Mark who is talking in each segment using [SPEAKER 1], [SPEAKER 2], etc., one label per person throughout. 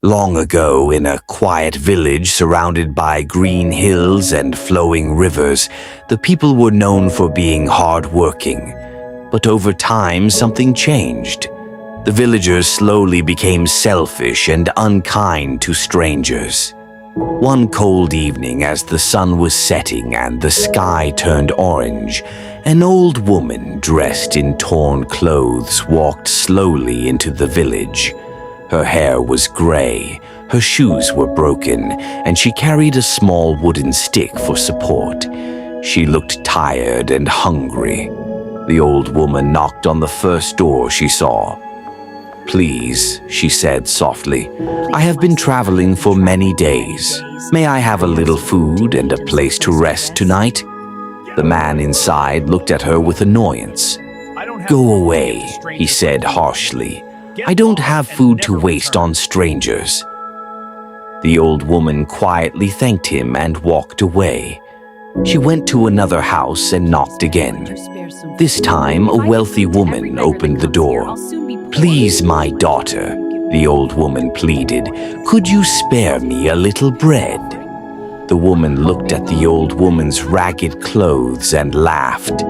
[SPEAKER 1] Long ago, in a quiet village surrounded by green hills and flowing rivers, the people were known for being hard-working. But over time, something changed. The villagers slowly became selfish and unkind to strangers. One cold evening, as the sun was setting and the sky turned orange, an old woman dressed in torn clothes walked slowly into the village. Her hair was gray, her shoes were broken, and she carried a small wooden stick for support. She looked tired and hungry. The old woman knocked on the first door she saw. "Please," she said softly, "I have been traveling for many days. May I have a little food and a place to rest tonight?" The man inside looked at her with annoyance. "Go away," he said harshly. "I don't have food to waste on strangers." The old woman quietly thanked him and walked away. She went to another house and knocked again. This time, a wealthy woman opened the door. "Please, my daughter," the old woman pleaded, "could you spare me a little bread?" The woman looked at the old woman's ragged clothes and laughed.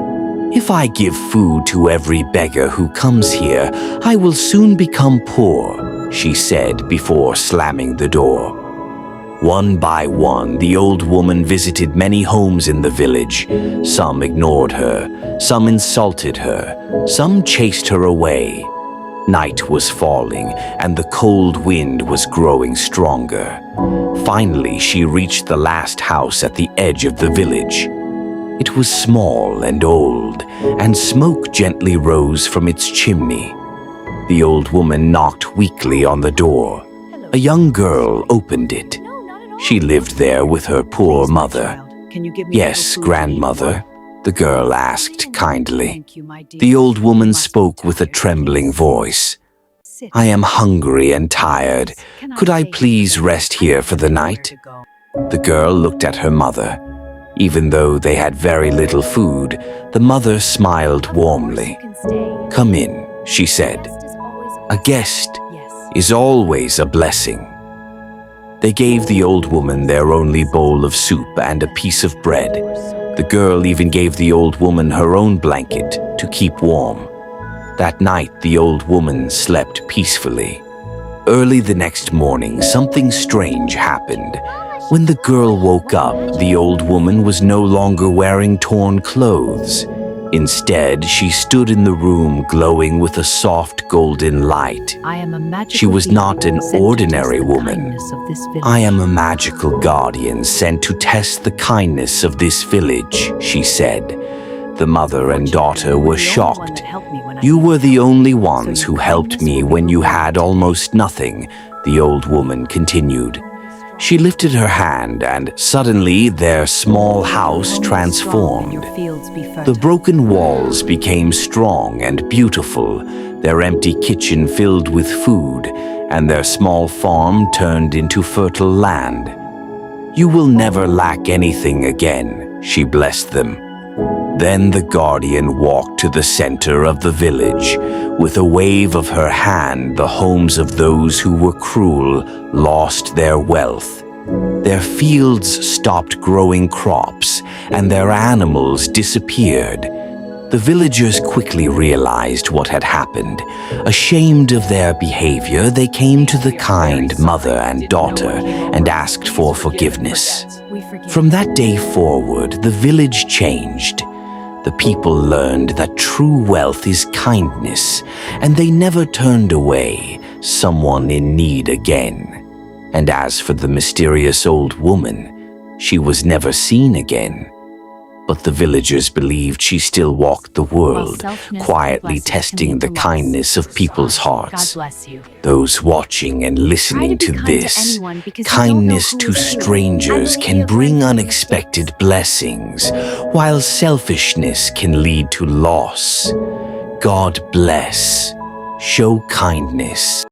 [SPEAKER 1] "If I give food to every beggar who comes here, I will soon become poor," she said before slamming the door. One by one, the old woman visited many homes in the village. Some ignored her, some insulted her, some chased her away. Night was falling, and the cold wind was growing stronger. Finally, she reached the last house at the edge of the village. It was small and old, and smoke gently rose from its chimney. The old woman knocked weakly on the door. A young girl opened it. She lived there with her poor mother. "Yes, grandmother," the girl asked kindly. The old woman spoke with a trembling voice. "I am hungry and tired. Could I please rest here for the night?" The girl looked at her mother. Even though they had very little food, the mother smiled warmly. "Come in," she said. "A guest is always a blessing." They gave the old woman their only bowl of soup and a piece of bread. The girl even gave the old woman her own blanket to keep warm. That night, the old woman slept peacefully. Early the next morning, something strange happened. When the girl woke up, the old woman was no longer wearing torn clothes. Instead, she stood in the room glowing with a soft golden light. She was not an ordinary woman. "I am a magical guardian sent to test the kindness of this village," she said. The mother and daughter were shocked. "You were the only ones who helped me when you had almost nothing," the old woman continued. She lifted her hand, and suddenly their small house transformed. The broken walls became strong and beautiful, their empty kitchen filled with food, and their small farm turned into fertile land. "You will never lack anything again," she blessed them. Then the guardian walked to the center of the village. With a wave of her hand, the homes of those who were cruel lost their wealth. Their fields stopped growing crops, and their animals disappeared. The villagers quickly realized what had happened. Ashamed of their behavior, they came to the kind mother and daughter and asked for forgiveness. From that day forward, the village changed. The people learned that true wealth is kindness, and they never turned away someone in need again. And as for the mysterious old woman, she was never seen again. But the villagers believed she still walked the world, quietly testing the kindness of people's hearts. Those watching and listening to this, kindness to strangers can bring unexpected blessings, while selfishness can lead to loss. God bless. Show kindness.